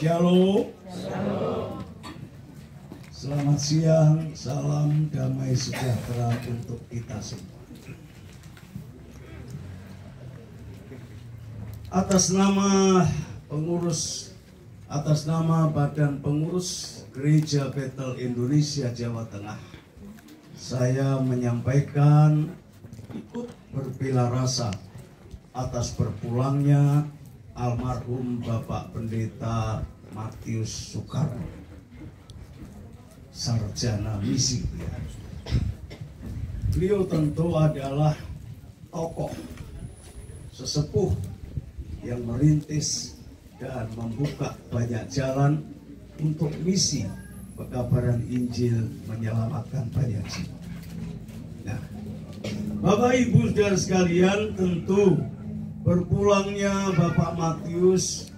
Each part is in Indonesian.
Shalom. Selamat siang, salam damai sejahtera untuk kita semua. Atas nama Badan Pengurus Gereja Bethel Indonesia Jawa Tengah, saya menyampaikan ikut berbela rasa atas berpulangnya almarhum Bapak Pendeta Matius Soekarno, sarjana misi. Beliau tentu adalah tokoh sesepuh yang merintis dan membuka banyak jalan untuk misi pekabaran Injil menyelamatkan banyak jiwa. Nah, Bapak Ibu dan sekalian, tentu berpulangnya Bapak Matius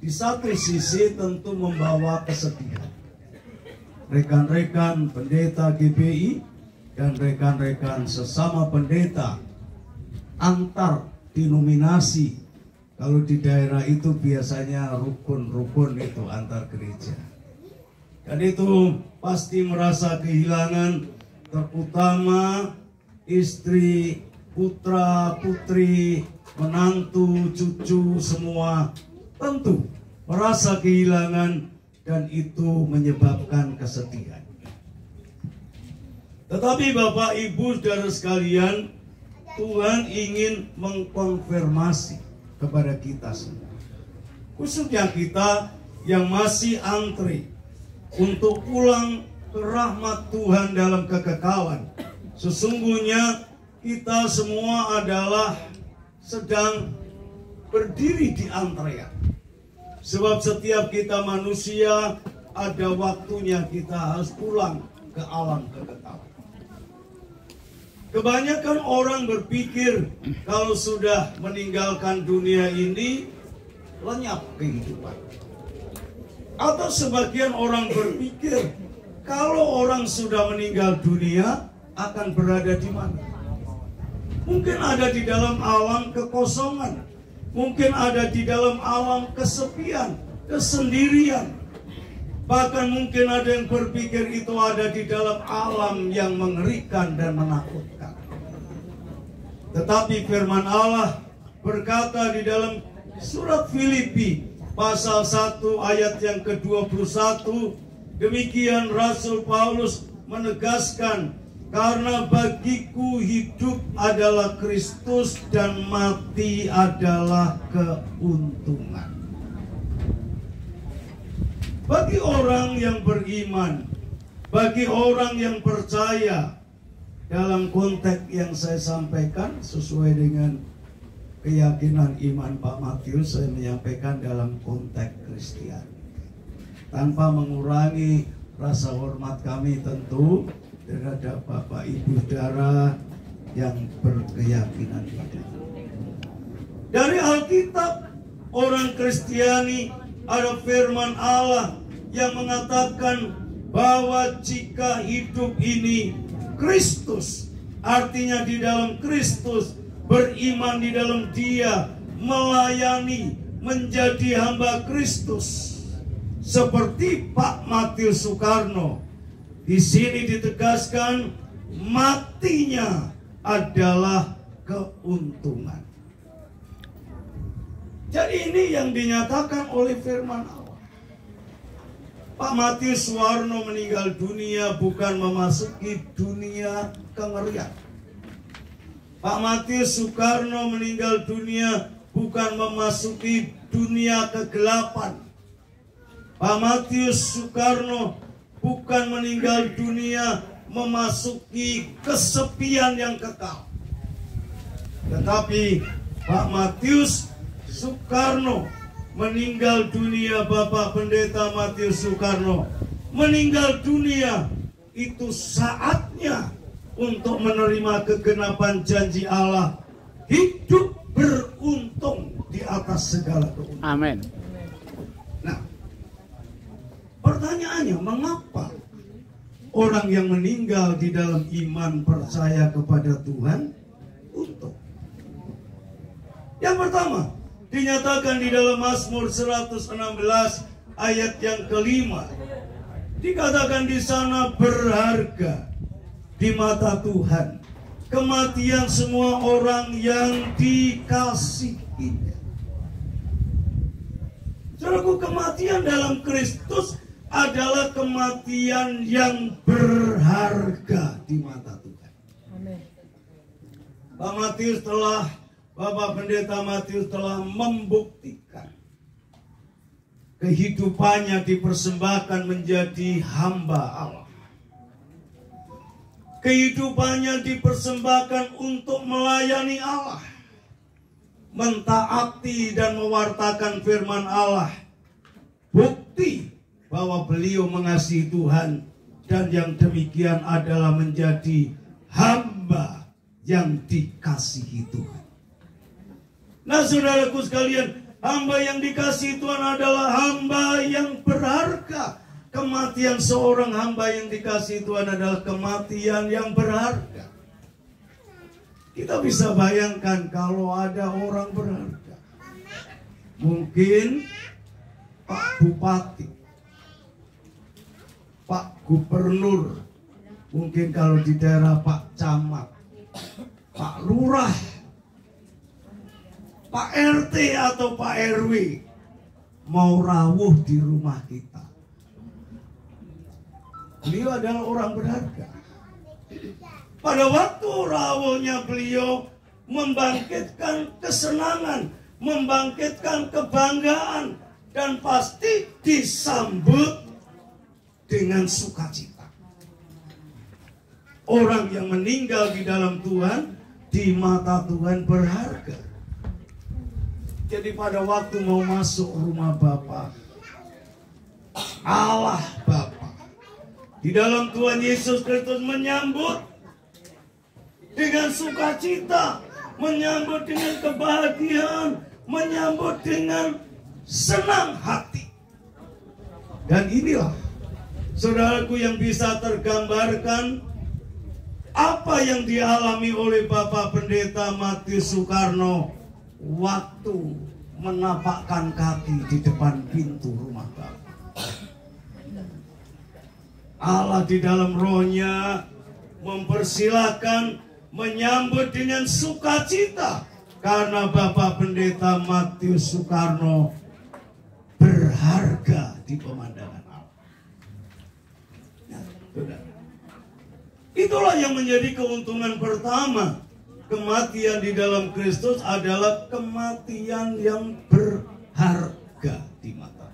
di satu sisi tentu membawa kesedihan. Rekan-rekan pendeta GBI dan rekan-rekan sesama pendeta antar denominasi, kalau di daerah itu biasanya rukun-rukun itu antar gereja, dan itu pasti merasa kehilangan, terutama istri, putra, putri, menantu, cucu, semua tentu merasa kehilangan, dan itu menyebabkan kesedihan. Tetapi Bapak Ibu saudara sekalian, Tuhan ingin mengkonfirmasi kepada kita semua, khususnya kita yang masih antri untuk pulang ke rahmat Tuhan dalam kekekalan. Sesungguhnya kita semua adalah sedang berdiri di antrean. Sebab setiap kita manusia ada waktunya kita harus pulang ke alam kekekalan. Kebanyakan orang berpikir kalau sudah meninggalkan dunia ini lenyap kehidupan. Atau sebagian orang berpikir kalau orang sudah meninggal dunia akan berada di mana? Mungkin ada di dalam alam kekosongan, mungkin ada di dalam alam kesepian, kesendirian. Bahkan mungkin ada yang berpikir itu ada di dalam alam yang mengerikan dan menakutkan. Tetapi firman Allah berkata di dalam surat Filipi pasal 1 ayat yang ke-21, demikian Rasul Paulus menegaskan, karena bagiku hidup adalah Kristus dan mati adalah keuntungan. Bagi orang yang beriman, bagi orang yang percaya, dalam konteks yang saya sampaikan sesuai dengan keyakinan iman Pak Matius, saya menyampaikan dalam konteks Kristen, tanpa mengurangi rasa hormat kami tentu terhadap Bapak Ibu saudara yang berkeyakinan itu. Dari Alkitab orang Kristiani ada firman Allah yang mengatakan bahwa jika hidup ini Kristus, artinya di dalam Kristus, beriman di dalam Dia, melayani, menjadi hamba Kristus, seperti Pak Matius Soekarno. Di sini ditegaskan matinya adalah keuntungan. Jadi ini yang dinyatakan oleh firman Allah. Pak Matius Soekarno meninggal dunia bukan memasuki dunia kengerian. Pak Matius Soekarno meninggal dunia bukan memasuki dunia kegelapan. Pak Matius Soekarno bukan meninggal dunia memasuki kesepian yang kekal. Tetapi Pak Matius Soekarno meninggal dunia, Bapak Pendeta Matius Soekarno meninggal dunia, itu saatnya untuk menerima kegenapan janji Allah, hidup beruntung di atas segala keuntungan. Amin. Nah, pertanyaannya, mengapa orang yang meninggal di dalam iman percaya kepada Tuhan untung? Yang pertama, dinyatakan di dalam Mazmur 116 ayat yang kelima. Dikatakan di sana berharga di mata Tuhan kematian semua orang yang dikasihinya. Saudaraku, kematian dalam Kristus adalah kematian yang berharga di mata Tuhan. Bapak Pendeta Matius telah membuktikan kehidupannya dipersembahkan menjadi hamba Allah. Kehidupannya dipersembahkan untuk melayani Allah, mentaati dan mewartakan firman Allah. Bukti bahwa beliau mengasihi Tuhan dan yang demikian adalah menjadi hamba yang dikasihi Tuhan. Nah, saudaraku sekalian, hamba yang dikasihi Tuhan adalah hamba yang berharga. Kematian seorang hamba yang dikasihi Tuhan adalah kematian yang berharga. Kita bisa bayangkan kalau ada orang berharga. Mungkin Pak Bupati, Pak Gubernur, mungkin kalau di daerah Pak Camat, Pak Lurah, Pak RT atau Pak RW mau rawuh di rumah kita. Beliau adalah orang berharga. Pada waktu rawuhnya beliau membangkitkan kesenangan, membangkitkan kebanggaan, dan pasti disambut dengan sukacita. Orang yang meninggal di dalam Tuhan, di mata Tuhan berharga. Jadi pada waktu mau masuk rumah Bapa, Allah Bapa, di dalam Tuhan Yesus Kristus menyambut dengan sukacita, menyambut dengan kebahagiaan, menyambut dengan senang hati. Dan inilah, saudaraku, yang bisa tergambarkan apa yang dialami oleh Bapak Pendeta Matius Soekarno waktu menapakkan kaki di depan pintu rumah Bapak. Allah di dalam rohnya mempersilahkan, menyambut dengan sukacita karena Bapak Pendeta Matius Soekarno berharga di pemandangan Allah. Nah, itulah yang menjadi keuntungan pertama. Kematian di dalam Kristus adalah kematian yang berharga di mata.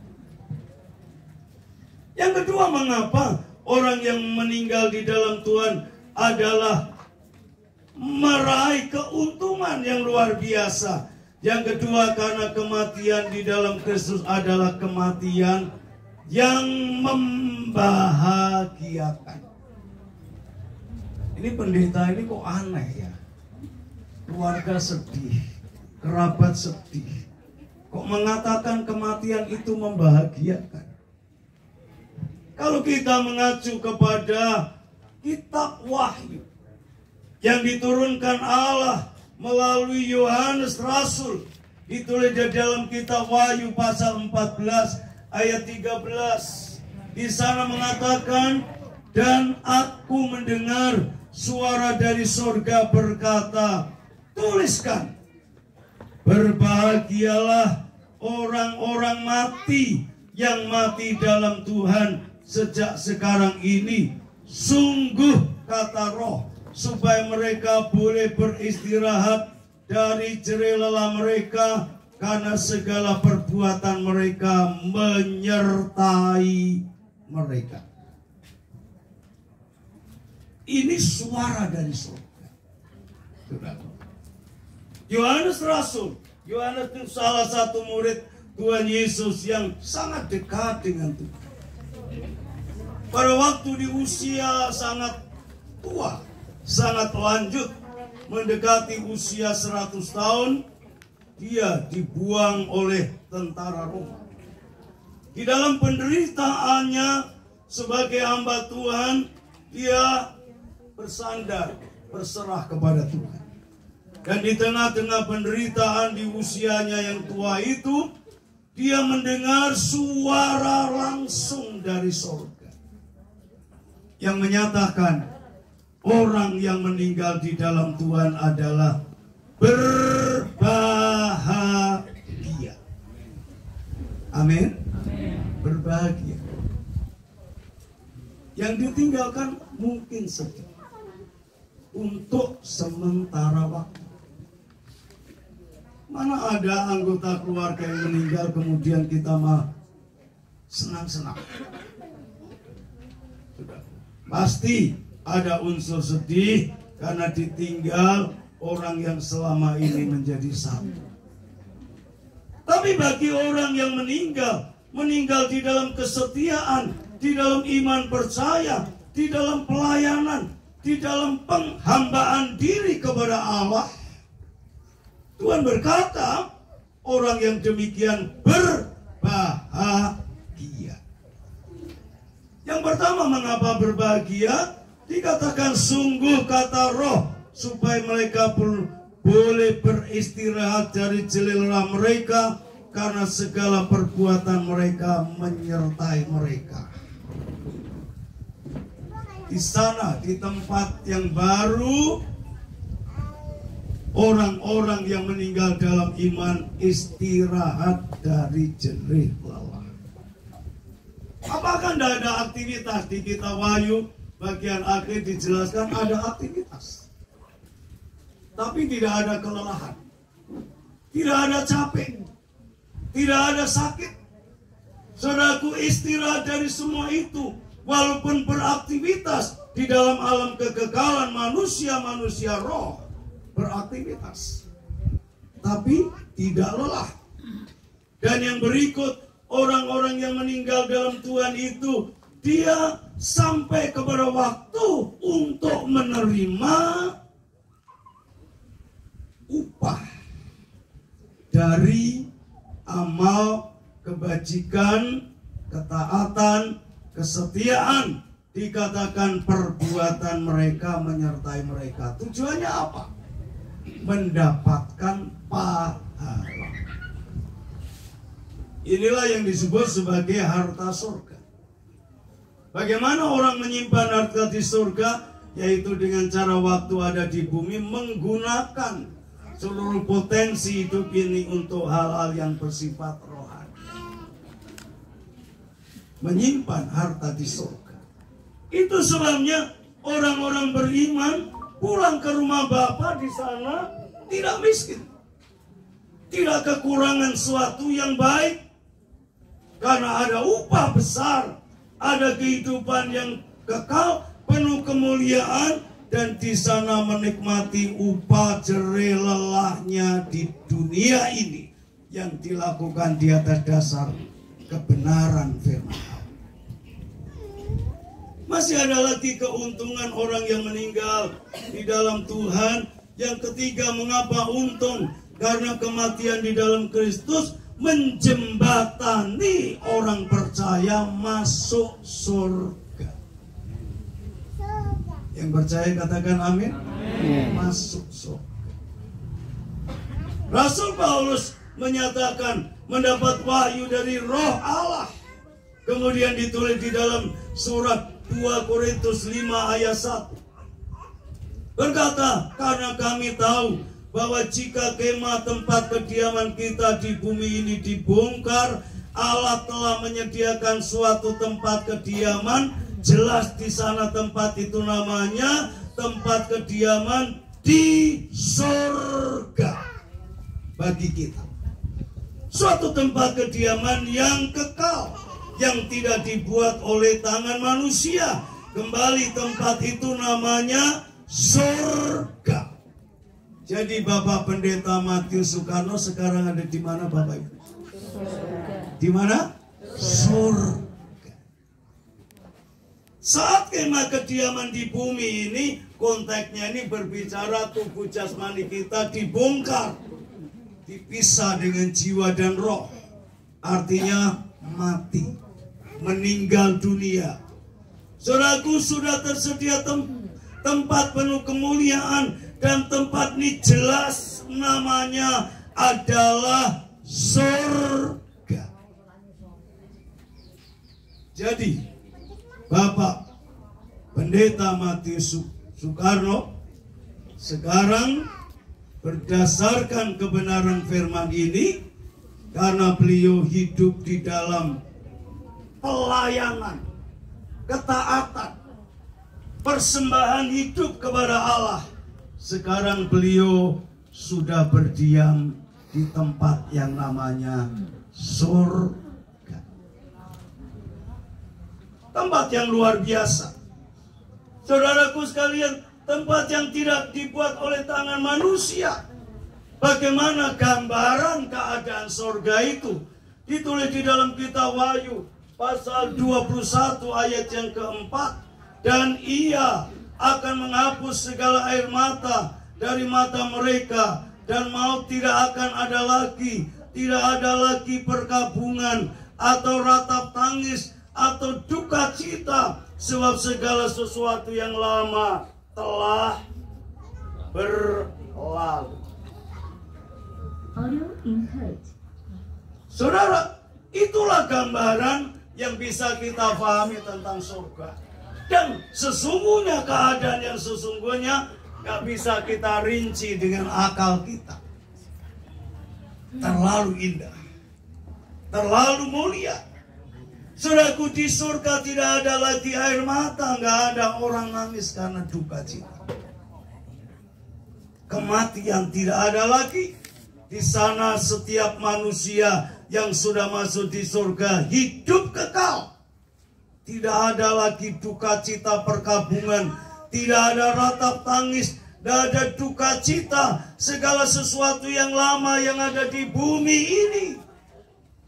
Yang kedua, mengapa orang yang meninggal di dalam Tuhan adalah meraih keuntungan yang luar biasa. Yang kedua, karena kematian di dalam Kristus adalah kematian yang membahagiakan. Ini pendeta ini kok aneh ya. Keluarga sedih, kerabat sedih. Kok mengatakan kematian itu membahagiakan? Kalau kita mengacu kepada kitab Wahyu yang diturunkan Allah melalui Yohanes Rasul, ditulis di dalam kitab Wahyu pasal 14 ayat 13. Di sana mengatakan, dan aku mendengar suara dari surga berkata, tuliskan, berbahagialah orang-orang mati yang mati dalam Tuhan sejak sekarang ini. Sungguh, kata Roh, supaya mereka boleh beristirahat dari jerih lelah mereka, karena segala perbuatan mereka menyertai mereka. Ini suara dari surga. Yohanes Rasul, Yohanes itu salah satu murid Tuhan Yesus yang sangat dekat dengan Tuhan. Pada waktu di usia sangat tua, sangat lanjut, mendekati usia 100 tahun, dia dibuang oleh tentara Roma. Di dalam penderitaannya sebagai hamba Tuhan, dia bersandar, berserah kepada Tuhan. Dan di tengah-tengah penderitaan di usianya yang tua itu, dia mendengar suara langsung dari surga yang menyatakan orang yang meninggal di dalam Tuhan adalah berbahagia. Amin. Berbahagia. Yang ditinggalkan mungkin sedih untuk sementara waktu. Mana ada anggota keluarga yang meninggal kemudian kita mah senang-senang. Pasti ada unsur sedih karena ditinggal orang yang selama ini menjadi satu. Tapi bagi orang yang meninggal di dalam kesetiaan, di dalam iman percaya, di dalam pelayanan, di dalam penghambaan diri kepada Allah, Tuhan berkata, orang yang demikian berbahagia. Yang pertama, mengapa berbahagia? Dikatakan sungguh kata roh, supaya mereka boleh beristirahat dari jelelera mereka, karena segala perbuatan mereka menyertai mereka. Di sana, di tempat yang baru, orang-orang yang meninggal dalam iman istirahat dari jerih lelah. Apakah tidak ada aktivitas di Kitab Wahyu? Bagian akhir dijelaskan ada aktivitas, tapi tidak ada kelelahan, tidak ada capek, tidak ada sakit. Saudaraku, istirahat dari semua itu, walaupun beraktivitas di dalam alam kekekalan manusia roh, beraktivitas, tapi tidak lelah. Dan yang berikut, orang-orang yang meninggal dalam Tuhan itu, dia sampai kepada waktu untuk menerima upah dari amal kebajikan, ketaatan, kesetiaan. Dikatakan perbuatan mereka menyertai mereka. Tujuannya apa? Mendapatkan pahala. Inilah yang disebut sebagai harta surga. Bagaimana orang menyimpan harta di surga? Yaitu dengan cara waktu ada di bumi menggunakan seluruh potensi hidup ini untuk hal-hal yang bersifat rohani. Menyimpan harta di surga. Itu sebabnya orang-orang beriman pulang ke rumah Bapa di sana tidak miskin, tidak kekurangan sesuatu yang baik, karena ada upah besar, ada kehidupan yang kekal, penuh kemuliaan, dan di sana menikmati upah jerih lelahnya di dunia ini yang dilakukan di atas dasar kebenaran firman Allah. Masih ada lagi keuntungan orang yang meninggal di dalam Tuhan. Yang ketiga, mengapa untung? Karena kematian di dalam Kristus menjembatani orang percaya masuk surga. Yang percaya katakan amin. Masuk surga. Rasul Paulus menyatakan mendapat wahyu dari Roh Allah. Kemudian ditulis di dalam surat 2 Korintus 5 ayat 1. Berkata, karena kami tahu bahwa jika kemah tempat kediaman kita di bumi ini dibongkar, Allah telah menyediakan suatu tempat kediaman. Jelas di sana tempat itu namanya tempat kediaman di surga bagi kita. Suatu tempat kediaman yang kekal, yang tidak dibuat oleh tangan manusia. Kembali, tempat itu namanya surga. Jadi Bapak Pendeta Matius Soekarno sekarang ada di mana Bapak Ibu? Di mana? Surga. Saat kemah kediaman di bumi ini, konteksnya ini berbicara tubuh jasmani kita dibongkar, dipisah dengan jiwa dan roh. Artinya mati, meninggal dunia. Saudaraku, sudah tersedia tempat penuh kemuliaan, dan tempat ini jelas namanya adalah surga. Jadi Bapak Pendeta Matius Soekarno sekarang berdasarkan kebenaran firman ini, karena beliau hidup di dalam pelayanan, ketaatan, persembahan hidup kepada Allah, sekarang beliau sudah berdiam di tempat yang namanya surga. Tempat yang luar biasa. Saudaraku sekalian, tempat yang tidak dibuat oleh tangan manusia. Bagaimana gambaran keadaan surga itu? Ditulis di dalam kitab Wahyu pasal 21 ayat yang keempat. Dan ia akan menghapus segala air mata dari mata mereka, dan maut tidak akan ada lagi. Tidak ada lagi perkabungan atau ratap tangis atau duka cita, sebab segala sesuatu yang lama telah berlalu. Saudara, itulah gambaran yang bisa kita pahami tentang surga. Dan sesungguhnya keadaan yang sesungguhnya gak bisa kita rinci dengan akal kita. Terlalu indah, terlalu mulia. Saudaraku, di surga tidak ada lagi air mata, gak ada orang nangis karena duka cita. Kematian tidak ada lagi. Di sana setiap manusia yang sudah masuk di surga hidup kekal. Tidak ada lagi duka cita perkabungan, tidak ada ratap tangis, tidak ada duka cita. Segala sesuatu yang lama yang ada di bumi ini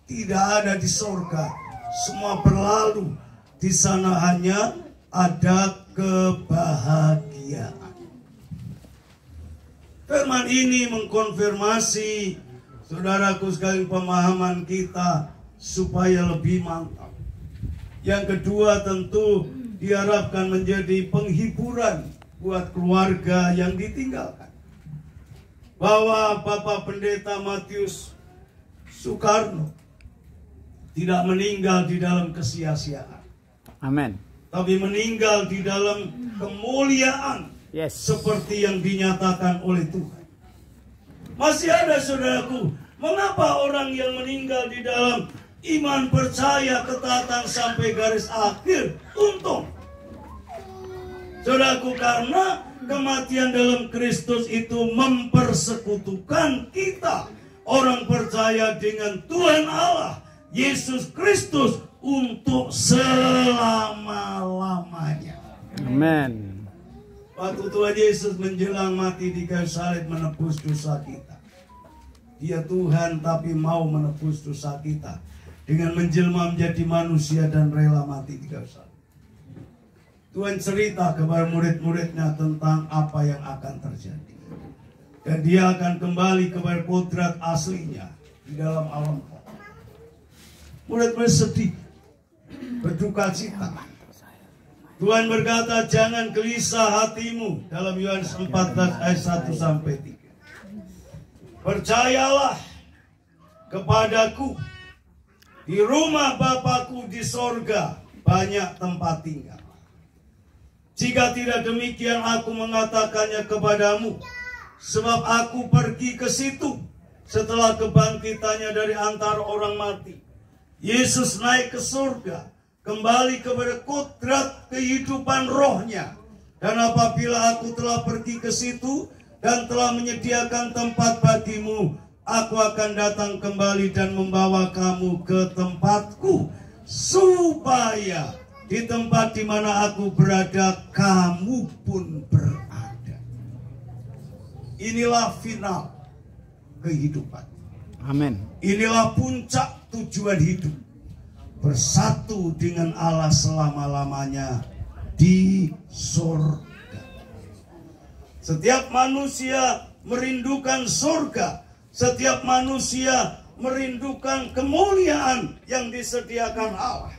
tidak ada di surga. Semua berlalu. Di sana hanya ada kebahagiaan. Firman ini mengkonfirmasi, saudaraku sekalian, pemahaman kita supaya lebih mantap. Yang kedua, tentu diharapkan menjadi penghiburan buat keluarga yang ditinggalkan. Bahwa Bapak Pendeta Matius Soekarno tidak meninggal di dalam kesia-siaan. Amin. Tapi meninggal di dalam kemuliaan. Yes. Seperti yang dinyatakan oleh Tuhan. Masih ada, saudaraku, mengapa orang yang meninggal di dalam iman, percaya, ketaatan sampai garis akhir untung? Saudaraku, karena kematian dalam Kristus itu mempersekutukan kita, orang percaya dengan Tuhan Allah Yesus Kristus untuk selama-lamanya. Amin. Waktu Tuhan Yesus menjelang mati di kayu salib menebus dosa kita. Dia Tuhan tapi mau menebus dosa kita dengan menjelma menjadi manusia dan rela mati di kayu salib. Tuhan cerita kepada murid-muridnya tentang apa yang akan terjadi. Dan dia akan kembali kepada kodrat aslinya di dalam alam. Murid-murid sedih, berduka cita. Tuhan berkata, jangan gelisah hatimu, dalam Yohanes 14 ayat 1 sampai 3. Percayalah kepadaku, di rumah Bapakku di sorga banyak tempat tinggal. Jika tidak demikian aku mengatakannya kepadamu, sebab aku pergi ke situ setelah kebangkitannya dari antara orang mati. Yesus naik ke surga, kembali kepada kodrat kehidupan rohnya. Dan apabila aku telah pergi ke situ dan telah menyediakan tempat bagimu, aku akan datang kembali dan membawa kamu ke tempatku, supaya di tempat di mana aku berada, kamu pun berada. Inilah final kehidupan. Amin. Inilah puncak tujuan hidup. Bersatu dengan Allah selama-lamanya di surga. Setiap manusia merindukan surga. Setiap manusia merindukan kemuliaan yang disediakan Allah.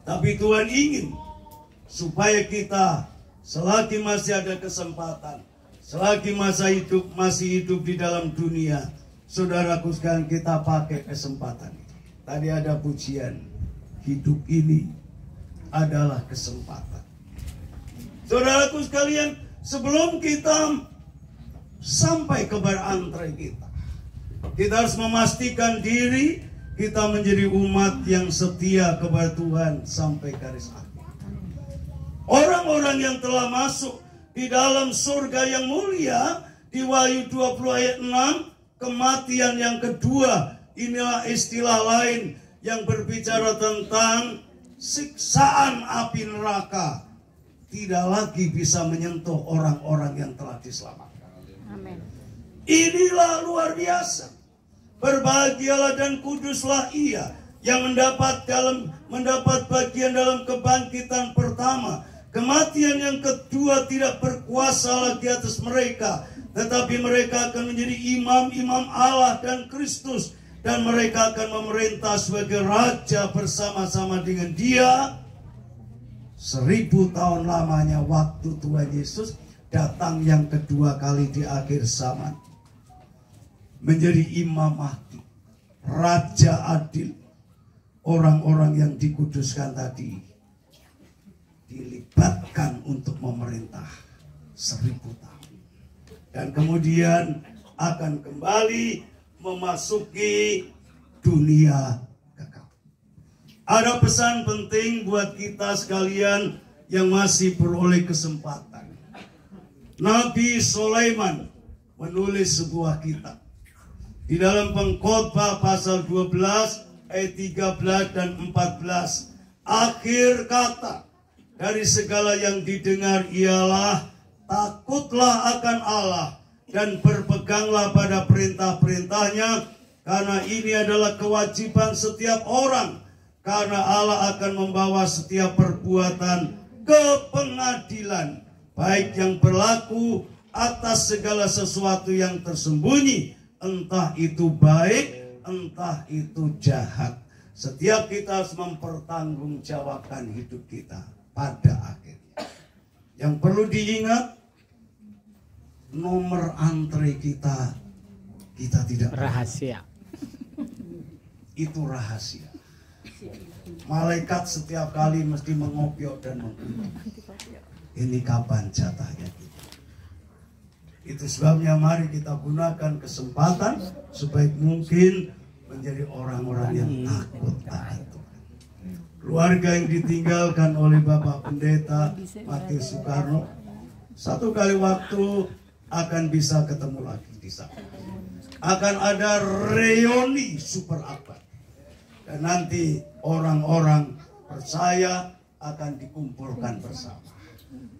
Tapi Tuhan ingin supaya kita selagi masih ada kesempatan, selagi masih hidup di dalam dunia, saudaraku sekalian, kita pakai kesempatan ini. Tadi ada pujian, hidup ini adalah kesempatan. Saudaraku sekalian, sebelum kita sampai ke berantre kita harus memastikan diri kita menjadi umat yang setia kepada Tuhan sampai garis akhir. Orang-orang yang telah masuk di dalam surga yang mulia, di Wahyu 20 ayat 6, kematian yang kedua, inilah istilah lain yang berbicara tentang siksaan api neraka, tidak lagi bisa menyentuh orang-orang yang telah diselamatkan. Amin. Inilah luar biasa. Berbahagialah dan kuduslah ia yang mendapat bagian dalam kebangkitan pertama. Kematian yang kedua tidak berkuasa lagi atas mereka, tetapi mereka akan menjadi imam-imam Allah dan Kristus, dan mereka akan memerintah sebagai raja bersama-sama dengan Dia 1000 tahun lamanya waktu Tuhan Yesus datang yang kedua kali di akhir zaman. Menjadi imam mahdi, raja adil, orang-orang yang dikuduskan tadi dilibatkan untuk memerintah 1000 tahun. Dan kemudian akan kembali memasuki dunia kekal. Ada pesan penting buat kita sekalian yang masih beroleh kesempatan. Nabi Sulaiman menulis sebuah kitab. Di dalam Pengkhotbah pasal 12 ayat 13 dan 14. Akhir kata dari segala yang didengar ialah takutlah akan Allah dan berpeganglah pada perintah-perintahnya, karena ini adalah kewajiban setiap orang, karena Allah akan membawa setiap perbuatan ke pengadilan, baik yang berlaku atas segala sesuatu yang tersembunyi, entah itu baik, entah itu jahat. Setiap kita harus mempertanggungjawabkan hidup kita pada akhirnya. Yang perlu diingat, nomor antre kita tidak Rahasia. itu rahasia. Malaikat setiap kali mesti mengopiok dan menguji. Ini kapan jatahnya kita? Itu sebabnya mari kita gunakan kesempatan sebaik mungkin menjadi orang-orang yang takut taat Tuhan. Keluarga yang ditinggalkan oleh Bapak Pendeta Matius Soekarno, satu kali waktu akan bisa ketemu lagi di sana. Akan ada reuni super abad. Dan nanti orang-orang percaya akan dikumpulkan bersama.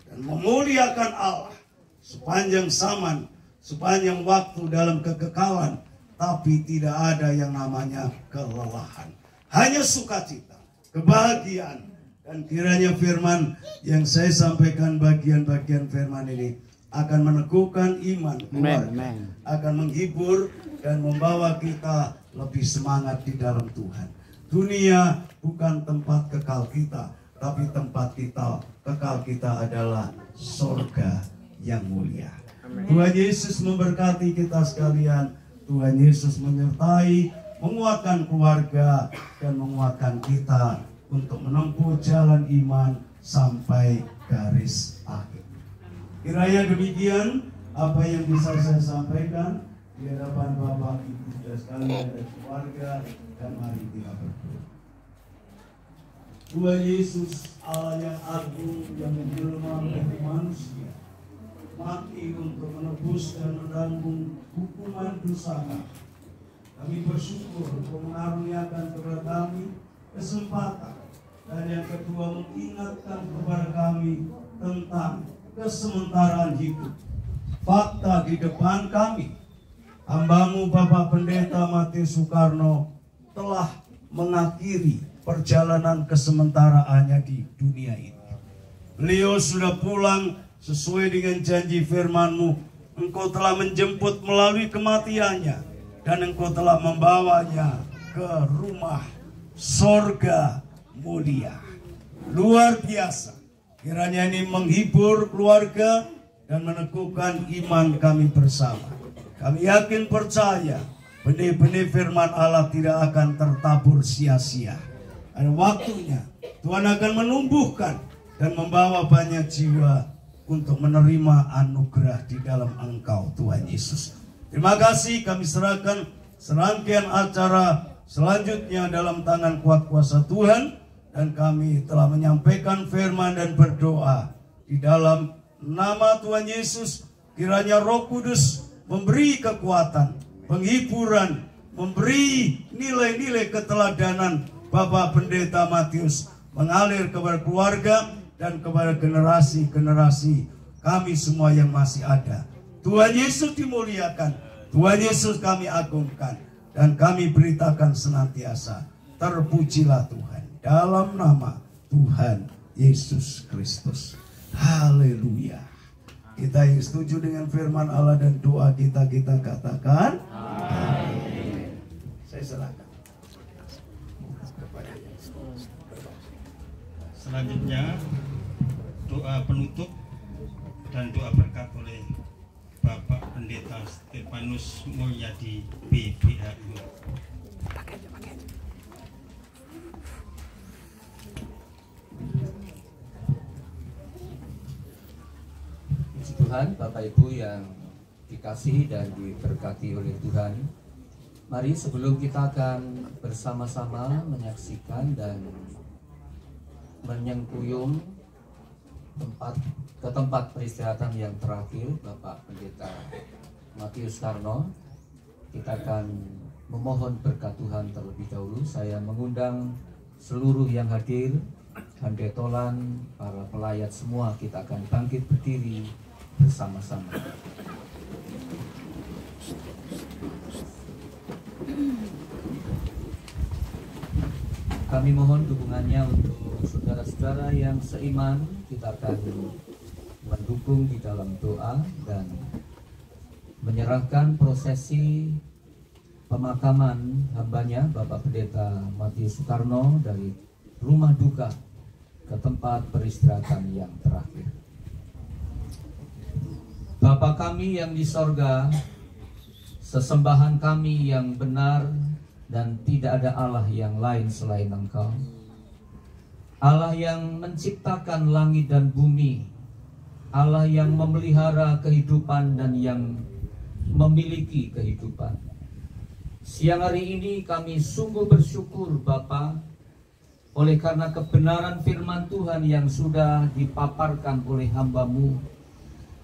Dan memuliakan Allah sepanjang zaman, sepanjang waktu dalam kekekalan. Tapi tidak ada yang namanya kelelahan. Hanya sukacita, kebahagiaan. Dan kiranya firman yang saya sampaikan, bagian-bagian firman ini akan meneguhkan iman keluarga, akan menghibur dan membawa kita lebih semangat di dalam Tuhan. Dunia bukan tempat kekal kita, tapi tempat kita kekal kita adalah surga yang mulia. Tuhan Yesus memberkati kita sekalian. Tuhan Yesus menyertai, menguatkan keluarga, dan menguatkan kita untuk menempuh jalan iman sampai garis akhir. Kiranya demikian apa yang bisa saya sampaikan di hadapan Bapak Ibu dan sekalian dan keluarga, dan mari kita berdoa. Tuhan Yesus, Allah yang agung yang menjelma menjadi manusia, mati untuk menebus dan menanggung hukuman dosa kami. Kami bersyukur untuk mengaruniakan kepada kami kesempatan, dan yang kedua mengingatkan kepada kami tentang kesementaraan hidup. Fakta di depan kami, hambamu Bapak Pendeta Matius Soekarno telah mengakhiri perjalanan kesementaraannya di dunia ini. Beliau sudah pulang sesuai dengan janji firman-Mu. Engkau telah menjemput melalui kematiannya, dan Engkau telah membawanya ke rumah sorga mulia. Luar biasa. Kiranya ini menghibur keluarga dan meneguhkan iman kami bersama. Kami yakin percaya benih-benih firman Allah tidak akan tertabur sia-sia. Ada waktunya Tuhan akan menumbuhkan dan membawa banyak jiwa untuk menerima anugerah di dalam Engkau, Tuhan Yesus. Terima kasih, kami serahkan serangkaian acara selanjutnya dalam tangan kuat kuasa Tuhan, dan kami telah menyampaikan firman dan berdoa di dalam nama Tuhan Yesus. Kiranya Roh Kudus memberi kekuatan, penghiburan, memberi nilai-nilai keteladanan Bapak Pendeta Matius mengalir kepada keluarga dan kepada generasi-generasi kami semua yang masih ada. Tuhan Yesus dimuliakan, Tuhan Yesus kami agungkan, dan kami beritakan senantiasa, terpujilah Tuhan dalam nama Tuhan Yesus Kristus. Haleluya. Kita yang setuju dengan firman Allah dan doa kita katakan amin. Saya serahkan. Selanjutnya doa penutup dan doa berkat oleh Bapak Pendeta Stefanus Mulyadi BPHU. Puji Tuhan, Bapak Ibu yang dikasihi dan diberkati oleh Tuhan. Mari sebelum kita akan bersama-sama menyaksikan dan menyengkuyung ke tempat peristirahatan yang terakhir Bapak Pendeta Matius Karno, kita akan memohon berkat Tuhan terlebih dahulu. Saya mengundang seluruh yang hadir, handetolan, para pelayat semua, kita akan bangkit berdiri bersama-sama. Kami mohon dukungannya untuk saudara-saudara yang seiman. Kita akan mendukung di dalam doa dan menyerahkan prosesi pemakaman hambanya Bapak Pendeta Matius Soekarno dari rumah duka ke tempat peristirahatan yang terakhir. Bapa kami yang di sorga, sesembahan kami yang benar dan tidak ada Allah yang lain selain Engkau. Allah yang menciptakan langit dan bumi, Allah yang memelihara kehidupan dan yang memiliki kehidupan. Siang hari ini kami sungguh bersyukur Bapa, oleh karena kebenaran firman Tuhan yang sudah dipaparkan oleh hamba-Mu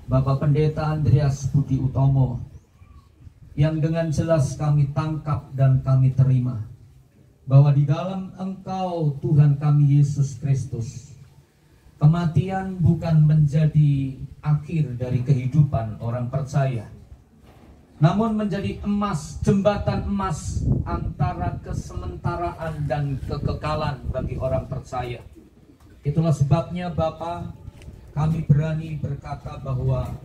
Bapak Pendeta Andreas Budi Utomo, yang dengan jelas kami tangkap dan kami terima bahwa di dalam Engkau Tuhan kami Yesus Kristus, kematian bukan menjadi akhir dari kehidupan orang percaya, namun menjadi emas, jembatan emas antara kesementaraan dan kekekalan bagi orang percaya. Itulah sebabnya Bapa, kami berani berkata bahwa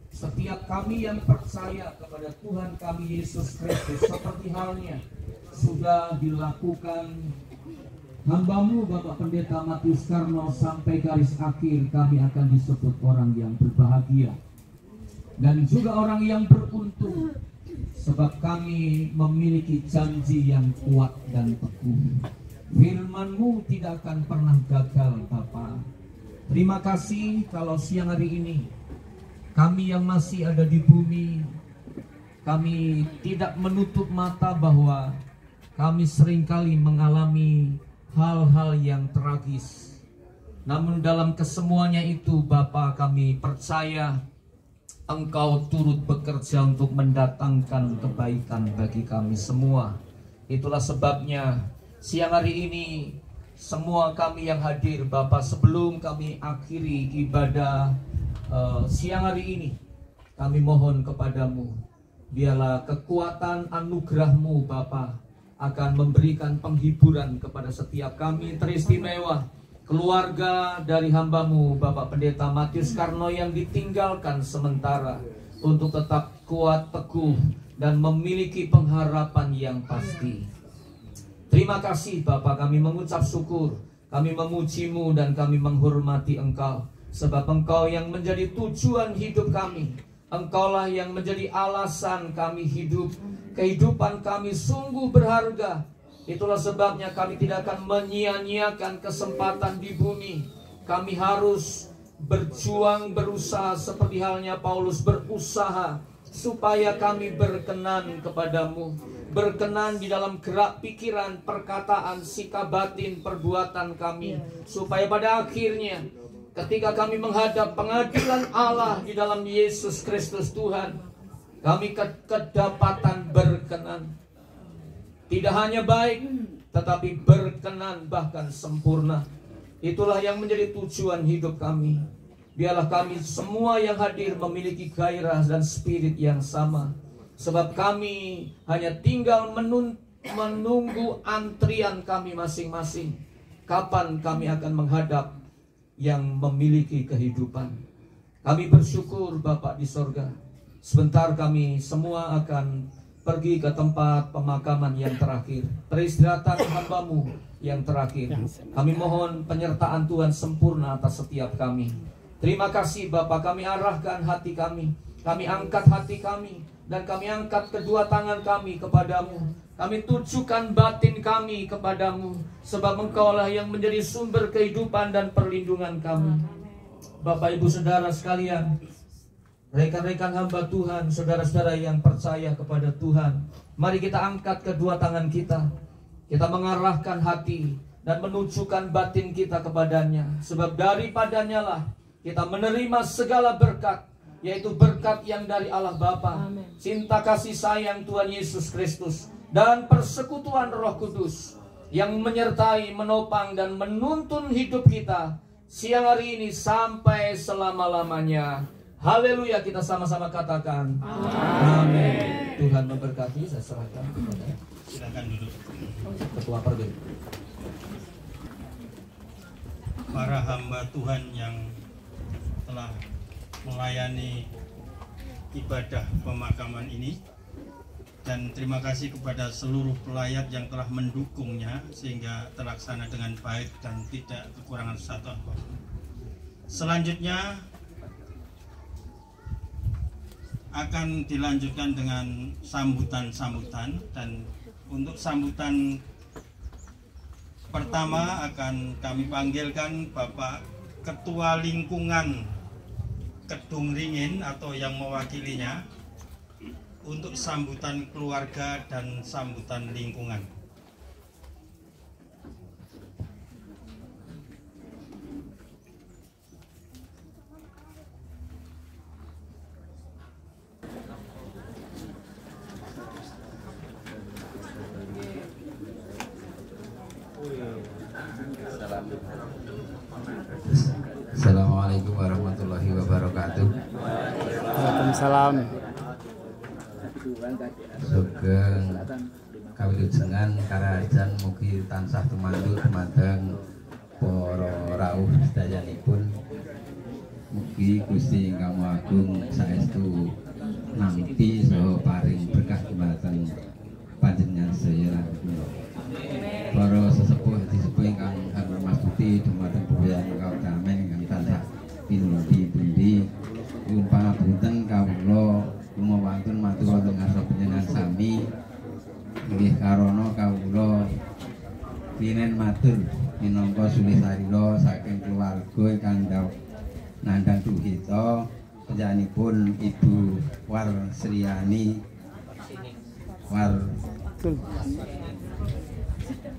setiap kami yang percaya kepada Tuhan kami Yesus Kristus, seperti halnya sudah dilakukan hamba-Mu Bapak Pendeta Matius Karno, sampai garis akhir kami akan disebut orang yang berbahagia dan juga orang yang beruntung, sebab kami memiliki janji yang kuat dan teguh. Firman-Mu tidak akan pernah gagal Bapa. Terima kasih kalau siang hari ini kami yang masih ada di bumi, kami tidak menutup mata bahwa kami seringkali mengalami hal-hal yang tragis. Namun dalam kesemuanya itu Bapa, kami percaya Engkau turut bekerja untuk mendatangkan kebaikan bagi kami semua. Itulah sebabnya siang hari ini semua kami yang hadir Bapa, sebelum kami akhiri ibadah siang hari ini, kami mohon kepadamu, biarlah kekuatan anugerah-Mu Bapa akan memberikan penghiburan kepada setiap kami teristimewa, keluarga dari hamba-Mu Bapak Pendeta Matius Karno yang ditinggalkan sementara, untuk tetap kuat, teguh, dan memiliki pengharapan yang pasti. Terima kasih Bapak, kami mengucap syukur, kami memuji-Mu dan kami menghormati Engkau, sebab Engkau yang menjadi tujuan hidup kami. Engkaulah yang menjadi alasan kami hidup. Kehidupan kami sungguh berharga. Itulah sebabnya kami tidak akan menyia-nyiakan kesempatan di bumi. Kami harus berjuang, berusaha seperti halnya Paulus berusaha, supaya kami berkenan kepadamu, berkenan di dalam gerak pikiran, perkataan, sikap batin, perbuatan kami, supaya pada akhirnya ketika kami menghadap pengadilan Allah di dalam Yesus Kristus Tuhan, kami kedapatan berkenan. Tidak hanya baik, tetapi berkenan, bahkan sempurna. Itulah yang menjadi tujuan hidup kami. Biarlah kami semua yang hadir memiliki gairah dan spirit yang sama. Sebab kami hanya tinggal menunggu antrian kami masing-masing. Kapan kami akan menghadap yang memiliki kehidupan. Kami bersyukur Bapa di sorga. Sebentar kami semua akan pergi ke tempat pemakaman yang terakhir, peristirahatan hamba-Mu yang terakhir. Kami mohon penyertaan Tuhan sempurna atas setiap kami. Terima kasih Bapa, kami arahkan hati kami angkat hati kami, dan kami angkat kedua tangan kami kepadamu. Kami tujukan batin kami kepadamu, sebab Engkaulah yang menjadi sumber kehidupan dan perlindungan kami. Bapak Ibu Saudara sekalian, rekan-rekan hamba Tuhan, saudara-saudara yang percaya kepada Tuhan, mari kita angkat kedua tangan kita. Kita mengarahkan hati dan menunjukkan batin kita kepadanya. Sebab daripadanya lah kita menerima segala berkat, yaitu berkat yang dari Allah Bapa, cinta kasih sayang Tuhan Yesus Kristus, dan persekutuan Roh Kudus yang menyertai, menopang, dan menuntun hidup kita siang hari ini sampai selama-lamanya. Haleluya, kita sama-sama katakan amin. Tuhan memberkati. Saya serahkan kepada Silakan duduk. Ketua Pergi. Para hamba Tuhan yang telah melayani ibadah pemakaman ini, dan terima kasih kepada seluruh pelayat yang telah mendukungnya sehingga terlaksana dengan baik dan tidak kekurangan satu apapun. Selanjutnya akan dilanjutkan dengan sambutan-sambutan, dan untuk sambutan pertama akan kami panggilkan Bapak Ketua Lingkungan Kedung Ringin atau yang mewakilinya untuk sambutan keluarga dan sambutan lingkungan. Assalamualaikum warahmatullahi wabarakatuh. Waalaikumsalam. Sugeng kawilujengan karajan mugi tansah tumandu dumateng para rawuh sedayanipun. Mugi Gusti Ingkang Maha Agung saestu nampi saha paring berkah dumateng panjenengan sedaya lan kula. Para sesepuh disepuh ingkang hormati dumateng buyan kautamen ingkang tansah pinundi-pundi nyuwun pangapunten kawula kumawantun matur wonten ngarsa panjenengan sami nggih karana kawula pinen matur minangka sulih sarira saking keluarga ingkang nandhang duhita panjenenganipun Ibu Warsriani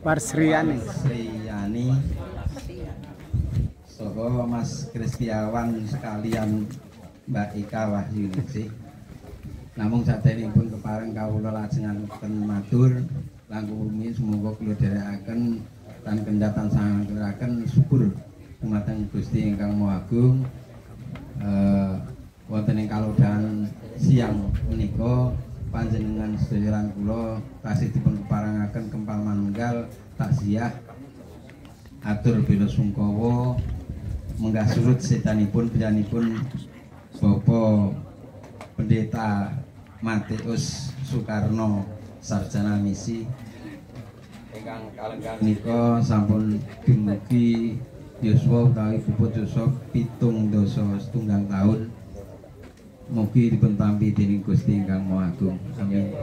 Warsriani saha Mas Kristiawan sekalian Mbak Ika Wahyuningsih. Namung saderengipun kepareng kawula lajengaken matur langkung rumiyin semoga kula dherekaken lan kendatan sangaturaken syukur dumateng Gusti Ingkang Maha Agung. Wonten ing kalodhan siang menika panjenengan sedaya lan kula tasih dipun keparengaken kempal manunggal taksiyah atur bela sungkawa menggah surut sedanipun biyanipun Bapak Pendeta Matius Soekarno Sarjana Misi ingkang kalenggan menika sampun dumugi yuswa utawi puput yuswa 77 taun. Mugi dipun tampi dening Gusti Ingkang Maha Agung. Amin.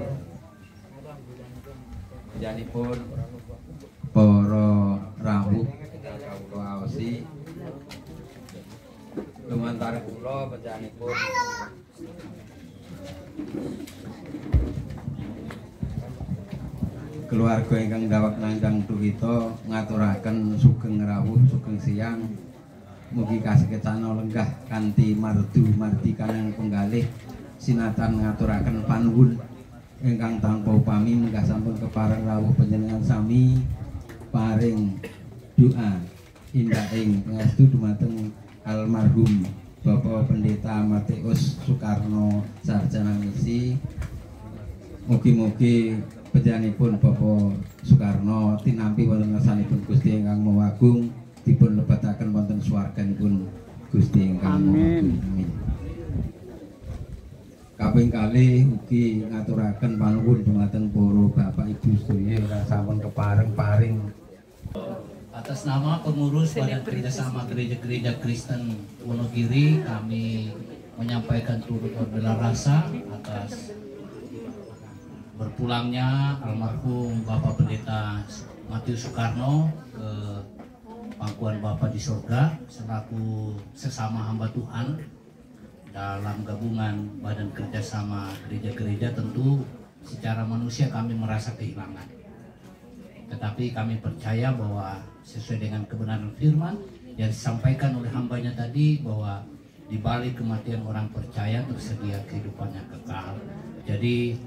Biyanipun para rawuh kawula aosi lumantar kula panjenenganipun keluarga ingkang dawek nanggang tuhita ngaturaken sugeng rawuh sugeng siang mugi kasekecana lenggah kanthi mardu mardi kanang penggalih sinatan ngaturaken panuwun ingkang tanpa upami munggah sampun kepareng rawuh panjenengan sami paring doa indahing pangestu dumateng almarhum Bapak Pendeta Matius Soekarno Sarjana Misi. Mugi-mugi panjenenganipun Bapak Soekarno tinampi wonten ngarsanipun Gusti ingkang Maha Agung dipun lebetaken wonten swarganipun Gusti ingkang Maha Agung. Amin. Kaping kalih ugi ngaturaken panuwun dumateng para bapak ibu sedaya ingkang sampun kepareng paring atas nama pengurus Badan Kerjasama Gereja-Gereja Kristen Wonogiri, kami menyampaikan turut berbela rasa atas berpulangnya almarhum Bapak Pendeta Matius Soekarno ke pangkuan Bapa di surga selaku sesama hamba Tuhan dalam gabungan Badan Kerjasama Gereja-Gereja. Tentu secara manusia kami merasa kehilangan, tetapi kami percaya bahwa sesuai dengan kebenaran firman yang disampaikan oleh hambanya tadi, bahwa di balik kematian orang percaya tersedia kehidupan yang kekal. Jadi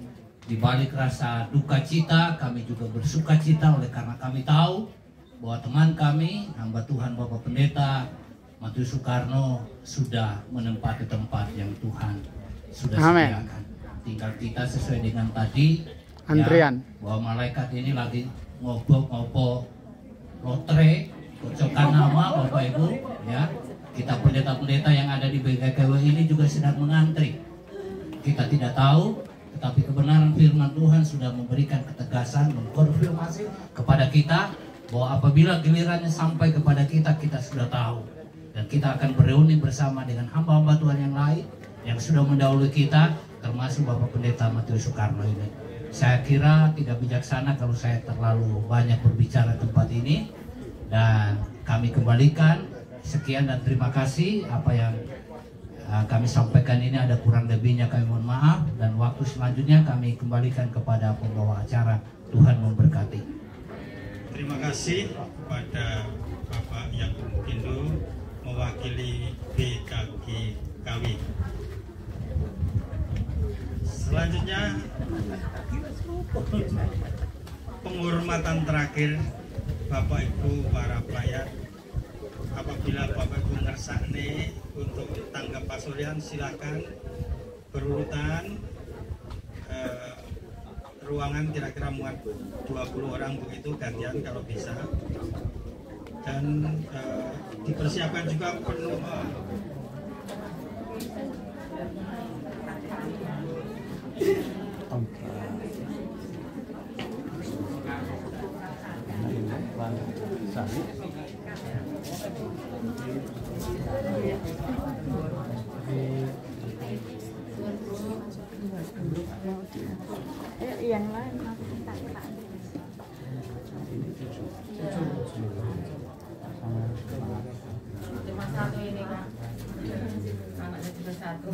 di balik rasa duka cita, kami juga bersuka cita oleh karena kami tahu bahwa teman kami, hamba Tuhan Bapak Pendeta Matius Soekarno sudah menempati tempat yang Tuhan sudah sediakan. Tinggal kita sesuai dengan tadi antrian ya, bahwa malaikat ini lagi ngopo lotre kocokan nama Bapak Ibu ya. Kita pendeta-pendeta yang ada di BKKW ini juga sedang mengantri. Kita tidak tahu, tetapi kebenaran firman Tuhan sudah memberikan ketegasan, mengkonfirmasi kepada kita bahwa apabila gilirannya sampai kepada kita, kita sudah tahu. Dan kita akan bereuni bersama dengan hamba-hamba Tuhan yang lain yang sudah mendahului kita, termasuk Bapak Pendeta Matius Soekarno ini. Saya kira tidak bijaksana kalau saya terlalu banyak berbicara tempat ini, dan kami kembalikan sekian dan terima kasih. Apa yang kami sampaikan ini ada kurang lebihnya kami mohon maaf, dan waktu selanjutnya kami kembalikan kepada pembawa acara. Tuhan memberkati. Terima kasih kepada Bapak Yakub Kindo mewakili BKGKW. Selanjutnya penghormatan terakhir Bapak Ibu para pelayan. Apabila Bapak Ibu ngersakne untuk tanggap pasuryan, silakan berurutan. Ruangan kira-kira muat 20 orang begitu, gantian kalau bisa. Dan dipersiapkan juga penuh yang lain cuma satu ini kan, anaknya cuma satu.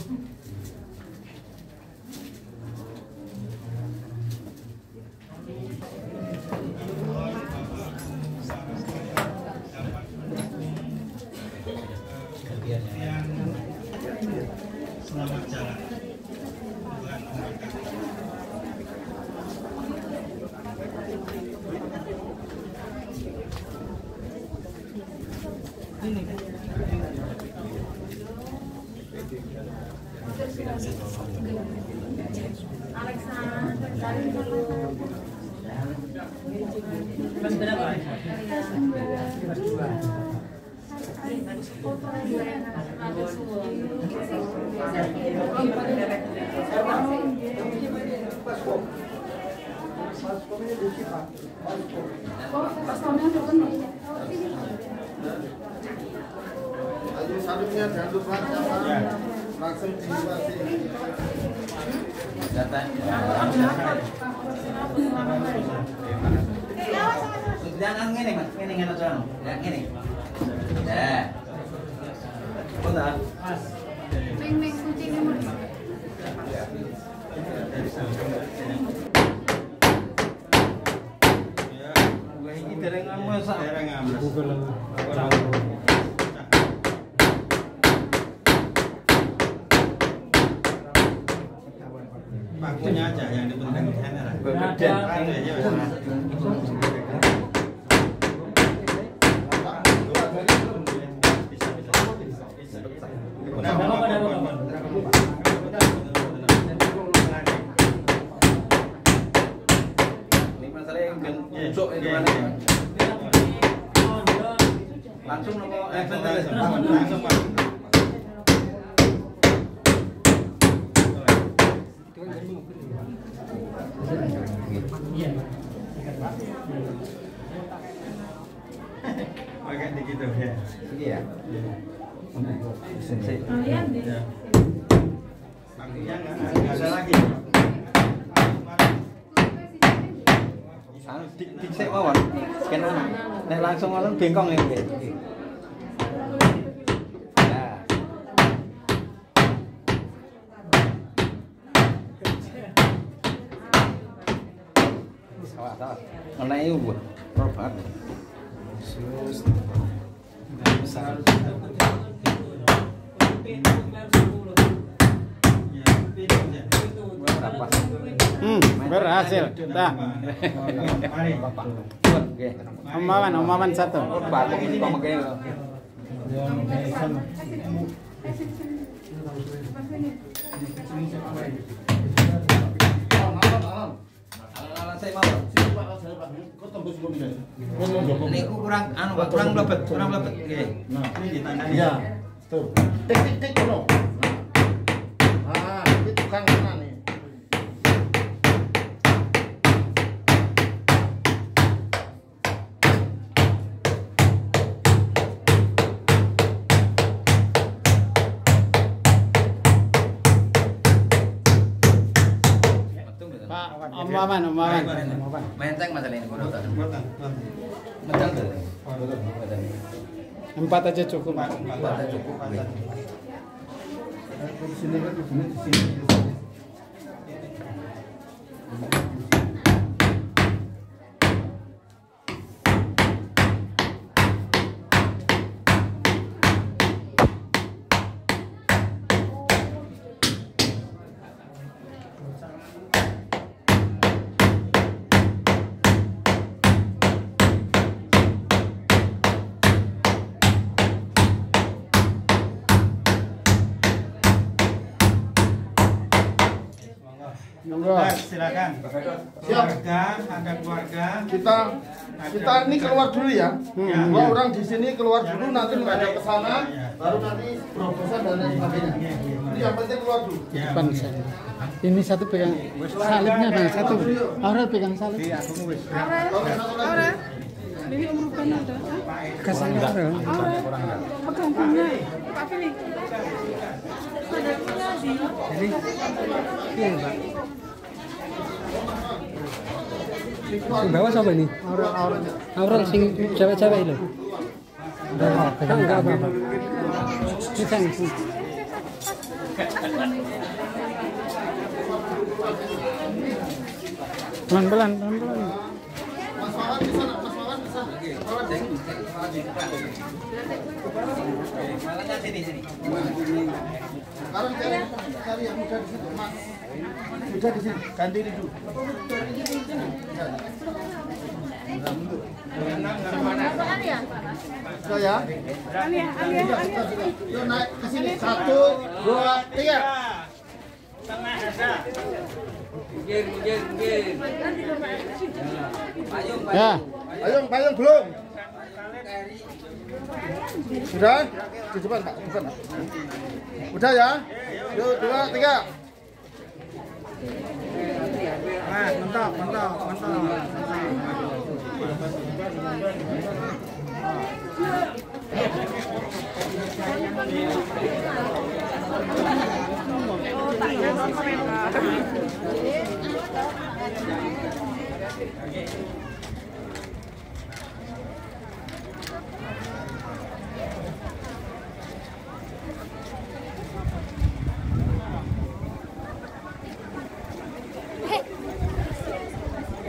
selamat jalan. Tuhan memberkati. langsung diisolasi. Data. Jangan ngene Mas, ngene aja. Jangan ngene. Ya. Benar. Ming kucingnya mau. Ini derengan masak. Pakunya aja yang dipenting kamera. Ini masalah yang ujok itu kan. Langsung nomor langsung Pak. Pakai begitu ya. Iya. Kalian deh. Ya. Pakunya nggak ada lagi. Dik sik mawon. Kena. Nek langsung ngono bengkong ya. Ya. Salah. Ana iku robat. Berhasil. Dah. Omawan satu. Ini kurang kurang lebet. Nggih. Ini ditandani. Iya, tuh. Tik dulu. Ah, itu tukang mana nih? Pak, Omawan. Menteng masalah ini bodoh. Buatan. Menteng tuh. 4 aja cukup. Cukup. Nah, silakan. Keluarga, ada keluarga. Kita ini keluar dulu ya. Dua orang di sini keluar dulu, nanti menghadap ke sana, baru nanti berobosan dan lain sebagainya. Ini yang penting keluar dulu. Depan saya. Ini satu pegang salibnya bang, satu. Aura pegang salib. Aura. Dewi umur berapa ada? Kasih Aura. Aura. Pegang bunga. Pak Pilih. Sadarnya di. Jadi, iya pak. Yang bawah siapa ini? Aura sing cewek-cewek itu. Enggak apa-apa. Kita ini. Pelan-pelan. Mas Mawan di sana, Mas Mawan di sana. Malahnya sini. Sekarang cari yang muda di situ, Mas. Muda di sini, ganti ini dulu. Apaan ya? Sudah ya? Alia. Yuk naik ke sini. 1, 2, 3. Ya. Payung belum? Sudah? Di depan Pak, depan. Udah ya? Yuk, 2, 3. Mantap.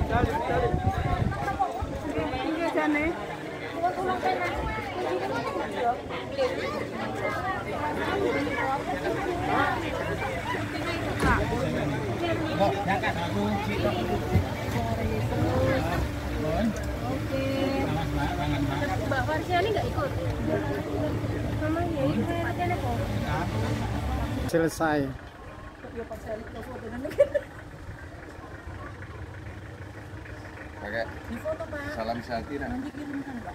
Mbak Farsiani nggak ikut? Mama ya ikut latihan apa? Selesai. Pakai salam selfie. Nanti kirimkan Pak.